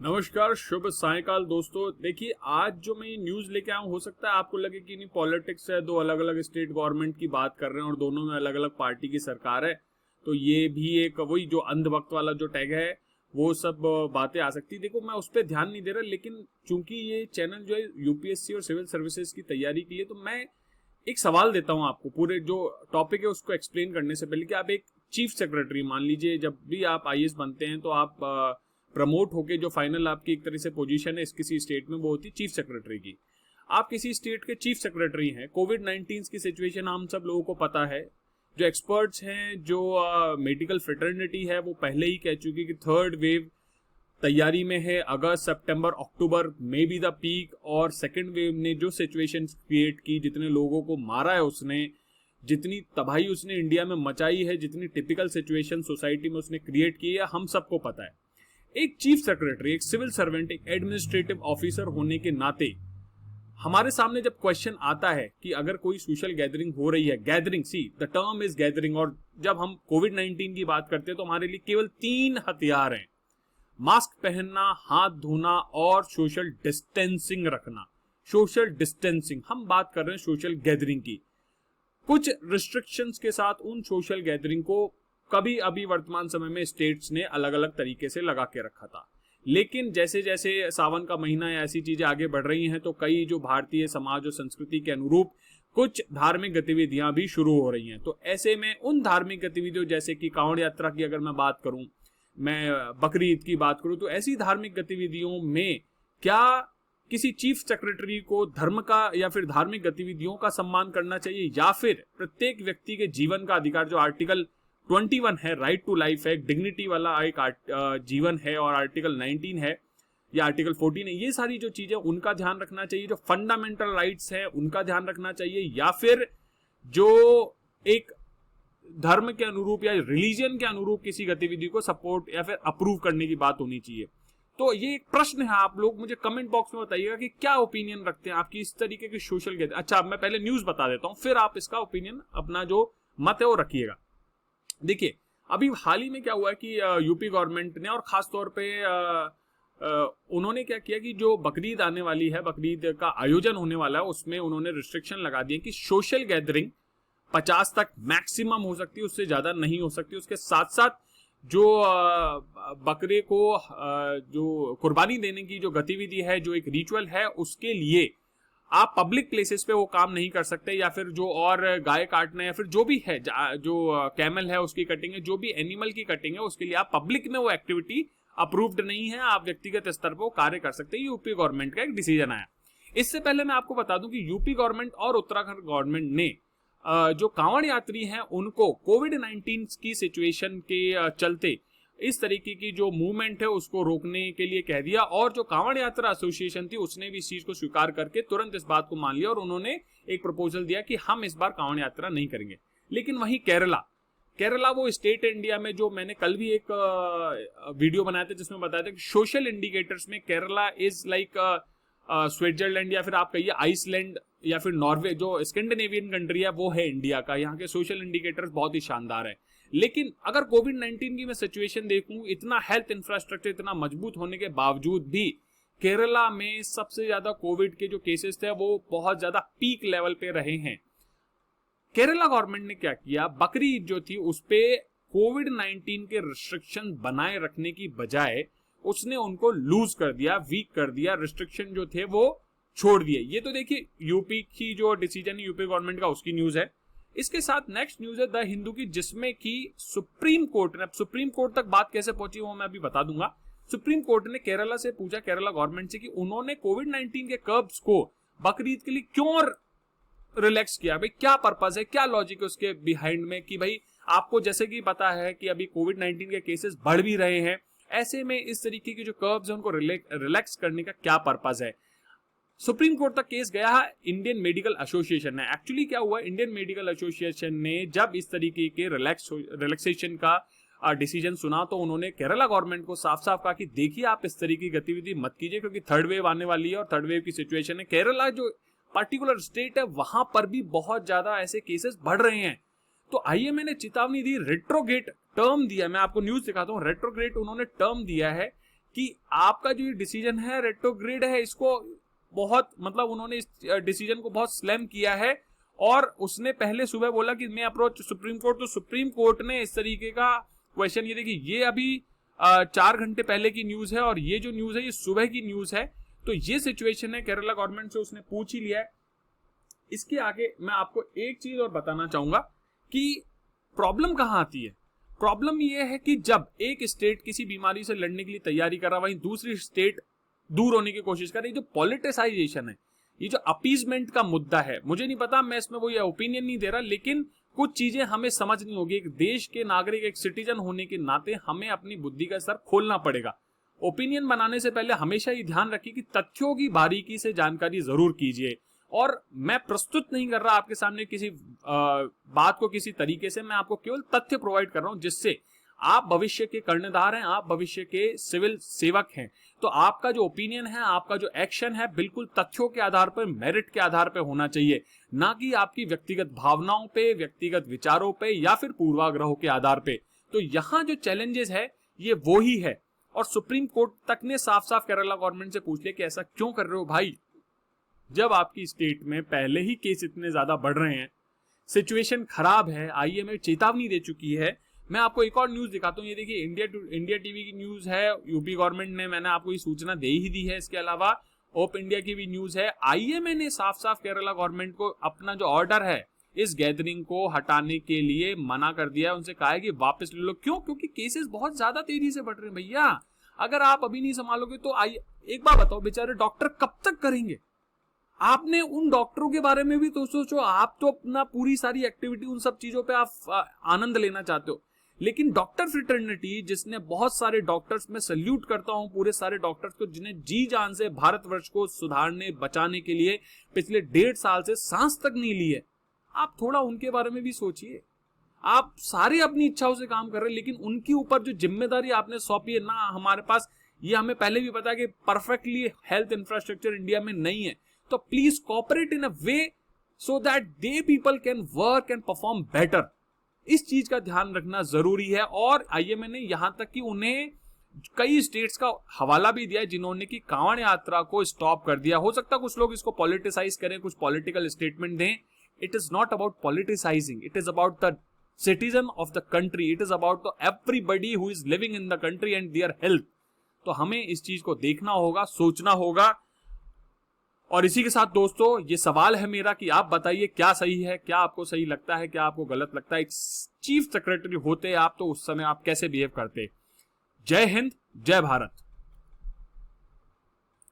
नमस्कार, शुभ सायकाल दोस्तों। देखिए, आज जो मैं ये न्यूज़ लेके आया हूँ, हो सकता है आपको लगे कि नहीं पॉलिटिक्स है, दो अलग अलग स्टेट गवर्नमेंट की बात कर रहे हैं और दोनों में अलग अलग पार्टी की सरकार है। तो ये भी एक वही जो अंधभक्त वाला जो टैग है वो सब बातें आ सकती। देखो, मैं उस पर ध्यान नहीं दे रहा, लेकिन चूंकि ये चैनल जो है यूपीएससी और सिविल सर्विसेज की तैयारी के लिए, तो मैं एक सवाल देता हूँ आपको पूरे जो टॉपिक है उसको एक्सप्लेन करने से पहले कि आप एक चीफ सेक्रेटरी मान लीजिए, जब भी आप आईएएस बनते हैं तो आप प्रमोट होके जो फाइनल आपकी एक तरह से पोजीशन है इस किसी स्टेट में, वो होती है चीफ सेक्रेटरी की। आप किसी स्टेट के चीफ सेक्रेटरी हैं। कोविड 19 की सिचुएशन हम सब लोगों को पता है। जो एक्सपर्ट्स हैं, जो मेडिकल फ्रेटर्निटी है, वो पहले ही कह चुकी कि थर्ड वेव तैयारी में है। अगस्त, सितंबर, अक्टूबर मे बी द पीक। और सेकेंड वेव ने जो सिचुएशन क्रिएट की, जितने लोगों को मारा है उसने, जितनी तबाही उसने इंडिया में मचाई है, जितनी टिपिकल सिचुएशन सोसाइटी में उसने क्रिएट की है, हम सबको पता है। एक चीफ सेक्रेटरी, एक सिविल सर्वेंट, एक एडमिनिस्ट्रेटिव ऑफिसर होने के नाते हमारे सामने जब क्वेश्चन आता है कि अगर कोई सोशल गैदरिंग हो रही है, gathering, see the term is gathering, और जब हम कोविड 19 की बात करते हैं तो हमारे लिए केवल 3 हथियार हैं: मास्क पहनना, हाथ धोना और सोशल डिस्टेंसिंग रखना। सोशल डिस्टेंसिंग, हम बात कर रहे हैं सोशल गैदरिंग की, कुछ रिस्ट्रिक्शंस के साथ उन सोशल गैदरिंग को कभी अभी वर्तमान समय में स्टेट्स ने अलग अलग तरीके से लगा के रखा था। लेकिन जैसे जैसे सावन का महीना या ऐसी चीजें आगे बढ़ रही हैं, तो कई जो भारतीय समाज और संस्कृति के अनुरूप कुछ धार्मिक गतिविधियां भी शुरू हो रही हैं। तो ऐसे में उन धार्मिक गतिविधियों, जैसे कि कांवड़ यात्रा की अगर मैं बात करूं, मैं बकरी ईद की बात करूं, तो ऐसी धार्मिक गतिविधियों में क्या किसी चीफ सेक्रेटरी को धर्म का या फिर धार्मिक गतिविधियों का सम्मान करना चाहिए, या फिर प्रत्येक व्यक्ति के जीवन का अधिकार जो आर्टिकल 21 है, राइट टू लाइफ है, डिग्निटी वाला एक जीवन है, और आर्टिकल 19 है या आर्टिकल 14 है, ये सारी जो चीजें उनका ध्यान रखना चाहिए, जो फंडामेंटल राइट्स है उनका ध्यान रखना चाहिए, या फिर जो एक धर्म के अनुरूप या रिलीजन के अनुरूप किसी गतिविधि को सपोर्ट या फिर अप्रूव करने की बात होनी चाहिए। तो ये एक प्रश्न है, आप लोग मुझे कमेंट बॉक्स में बताइएगा कि क्या ओपिनियन रखते हैं आपकी इस तरीके के सोशल गैदरिंग। अच्छा, मैं पहले न्यूज बता देता हूं, फिर आप इसका ओपिनियन, अपना जो मत है वो रखिएगा। देखिए, अभी हाल ही में क्या हुआ है कि यूपी गवर्नमेंट ने, और खास तौर पे उन्होंने क्या किया कि जो बकरीद आने वाली है, बकरीद का आयोजन होने वाला है, उसमें उन्होंने रिस्ट्रिक्शन लगा दिए कि सोशल गैदरिंग 50 तक मैक्सिमम हो सकती है, उससे ज्यादा नहीं हो सकती। उसके साथ साथ जो बकरे को जो कुर्बानी देने की जो गतिविधि है, जो एक रिचुअल है, उसके लिए आप पब्लिक प्लेसेस पे वो काम नहीं कर सकते, या फिर जो और गाय काटना या फिर जो भी है, जो कैमल है उसकी कटिंग है, जो भी एनिमल की कटिंग है, उसके लिए आप पब्लिक में वो एक्टिविटी अप्रूव्ड नहीं है। आप व्यक्तिगत स्तर पर वो कार्य कर सकते हैं। यूपी गवर्नमेंट का एक डिसीजन आया। इससे पहले मैं आपको बता दूं कि यूपी गवर्नमेंट और उत्तराखंड गवर्नमेंट ने जो कांवड़ यात्री हैं उनको कोविड 19 की सिचुएशन के चलते इस तरीके की जो मूवमेंट है उसको रोकने के लिए कह दिया, और जो कांवड़ यात्रा एसोसिएशन थी उसने भी इस चीज को स्वीकार करके तुरंत इस बात को मान लिया, और उन्होंने एक प्रपोजल दिया कि हम इस बार कांवड़ यात्रा नहीं करेंगे। लेकिन वहीं केरला वो स्टेट इंडिया में, जो मैंने कल भी एक वीडियो बनाया था जिसमें बताया था कि सोशल इंडिकेटर्स में केरला इज लाइक स्विट्जरलैंड, या फिर आप कहिए आइसलैंड, या फिर नॉर्वे, जो स्कैंडिनेवियन कंट्री है वो है इंडिया का। यहाँ के सोशल इंडिकेटर्स बहुत ही शानदार है। लेकिन अगर कोविड 19 की मैं सिचुएशन देखूं, इतना हेल्थ इंफ्रास्ट्रक्चर इतना मजबूत होने के बावजूद भी केरला में सबसे ज्यादा कोविड के जो केसेस थे वो बहुत ज्यादा पीक लेवल पे रहे हैं। केरला गवर्नमेंट ने क्या किया, बकरी ईद जो थी उस पे कोविड 19 के रिस्ट्रिक्शन बनाए रखने की बजाय उसने उनको लूज कर दिया, वीक कर दिया, रिस्ट्रिक्शन जो थे वो छोड़ दिए। ये तो देखिए यूपी की जो डिसीजन है यूपी गवर्नमेंट का, उसकी न्यूज है। इसके साथ नेक्स्ट न्यूज है द हिंदू की, जिसमें कि सुप्रीम कोर्ट ने, सुप्रीम कोर्ट तक बात कैसे पहुंची वो मैं अभी बता दूंगा। सुप्रीम कोर्ट ने केरला से पूछा, केरला गवर्नमेंट से, कि उन्होंने कोविड 19 के कर्ब्स को बकरीद के लिए क्यों रिलैक्स किया, भाई क्या पर्पज है, क्या लॉजिक है उसके बिहाइंड में, कि भाई आपको जैसे कि पता है कि अभी कोविड 19 के केसेस बढ़ भी रहे हैं, ऐसे में इस तरीके की जो कर्ब्स है उनको रिलैक्स करने का क्या पर्पज है। सुप्रीम कोर्ट तक केस गया है इंडियन मेडिकल एसोसिएशन ने। एक्चुअली क्या हुआ, इंडियन मेडिकल एसोसिएशन ने जब इस तरीके के रिलैक्सेशन का डिसीजन सुना, तो उन्होंने केरला गवर्नमेंट को साफ साफ कहा कि देखिए आप इस तरीके की गतिविधि मत कीजिए, क्योंकि थर्ड वेव आने वाली है और थर्ड वेव की सिचुएशन है। केरला जो पर्टिकुलर स्टेट है वहां पर भी बहुत ज्यादा ऐसे केसेस बढ़ रहे हैं। तो आइए, मैंने चेतावनी दी, रेट्रोगेट टर्म दिया, मैं आपको न्यूज दिखाता हूं। रेट्रोग्रेड उन्होंने टर्म दिया है कि आपका जो ये डिसीजन है रेट्रोग्रेड है, इसको बहुत मतलब उन्होंने इस डिसीजन को बहुत स्लैम किया है। और उसने पहले सुबह बोला कि मैं अप्रोच सुप्रीम कोर्ट, तो सुप्रीम कोर्ट ने इस तरीके का क्वेश्चन, ये देखिए ये अभी 4 घंटे पहले की न्यूज है और ये जो न्यूज है ये सुबह की न्यूज है। तो ये सिचुएशन है, केरला गवर्नमेंट से उसने पूछ ही लिया है। इसके आगे मैं आपको एक चीज और बताना चाहूंगा कि प्रॉब्लम कहां आती है। प्रॉब्लम ये है कि जब एक स्टेट किसी बीमारी से लड़ने के लिए तैयारी कर रहा है, वहीं दूसरी स्टेट दूर होने की कोशिश कर रही है। जो पॉलिटिसाइजेशन है, ये जो अपीजमेंट का मुद्दा है, मुझे नहीं पता, मैं इसमें कोई ओपिनियन नहीं दे रहा, लेकिन कुछ चीजें हमें समझनी होगी। एक देश के नागरिक, एक सिटीजन होने के नाते हमें अपनी बुद्धि का स्तर खोलना पड़ेगा। ओपिनियन बनाने से पहले हमेशा ये ध्यान रखिए कि तथ्यों की बारीकी से जानकारी जरूर कीजिए। और मैं प्रस्तुत नहीं कर रहा आपके सामने किसी बात को किसी तरीके से, मैं आपको केवल तथ्य प्रोवाइड कर रहा हूं, जिससे आप भविष्य के कर्णधार हैं, आप भविष्य के सिविल सेवक हैं। तो आपका जो ओपिनियन है, आपका जो एक्शन है, बिल्कुल तथ्यों के आधार पर, मेरिट के आधार पर होना चाहिए, ना कि आपकी व्यक्तिगत भावनाओं पे, व्यक्तिगत विचारों पे या फिर पूर्वाग्रहों के आधार पे। तो यहाँ जो चैलेंजेस है ये वो ही है। और सुप्रीम कोर्ट तक ने साफ साफ केरला गवर्नमेंट से पूछ लिया कि ऐसा क्यों कर रहे हो भाई, जब आपकी स्टेट में पहले ही केस इतने ज्यादा बढ़ रहे हैं, सिचुएशन खराब है, आईएमए चेतावनी दे चुकी है। मैं आपको एक और न्यूज दिखाता हूँ, ये देखिए इंडिया टीवी की न्यूज है, यूपी गवर्नमेंट ने, मैंने आपको ये सूचना दे ही दी है। इसके अलावा ओप इंडिया की भी न्यूज है। आईएमए ने साफ साफ केरला गवर्नमेंट को अपना जो ऑर्डर है इस गैदरिंग को हटाने के लिए मना कर दिया है। उनसे कहा है कि वापस ले लो। क्यों? क्योंकि केसेस बहुत ज्यादा तेजी से बढ़ रहे हैं भैया। अगर आप अभी नहीं संभालोगे तो एक बात बताओ, बेचारे डॉक्टर कब तक करेंगे? आपने उन डॉक्टरों के बारे में भी तो सोचो। आप तो अपना पूरी सारी एक्टिविटी, उन सब चीजों पे आप आनंद लेना चाहते हो, लेकिन डॉक्टर फ्रेटर्निटी, जिसने बहुत सारे डॉक्टर्स, में सल्यूट करता हूं पूरे सारे डॉक्टर्स को, जिन्हें जी जान से भारतवर्ष को सुधारने बचाने के लिए पिछले 1.5 साल से सांस तक नहीं ली है, आप थोड़ा उनके बारे में भी सोचिए। आप सारे अपनी इच्छाओं से काम कर रहे हैं, लेकिन उनके ऊपर जो जिम्मेदारी आपने सौंपी है ना, हमारे पास ये हमें पहले भी पता है कि परफेक्टली हेल्थ इंफ्रास्ट्रक्चर इंडिया में नहीं है। तो please cooperate in a way so that they people can work and perform better. इस चीज का ध्यान रखना जरूरी है। और आईएमए ने यहां तक कि उन्हें कई स्टेट्स का हवाला भी दिया है जिन्होंने की कांवड़ यात्रा को स्टॉप कर दिया। हो सकता है कुछ लोग इसको पॉलिटिसाइज करें, कुछ पॉलिटिकल स्टेटमेंट दें। It is not about politicising, it is about the citizen of the country, it is about the everybody who is living in the country and their health. तो हमें इस चीज को देखना होगा, सोचना होगा। और इसी के साथ दोस्तों, ये सवाल है मेरा कि आप बताइए क्या सही है, क्या आपको सही लगता है, क्या आपको गलत लगता है। एक चीफ सेक्रेटरी होते आप तो उस समय आप कैसे बिहेव करते। जय हिंद, जय भारत।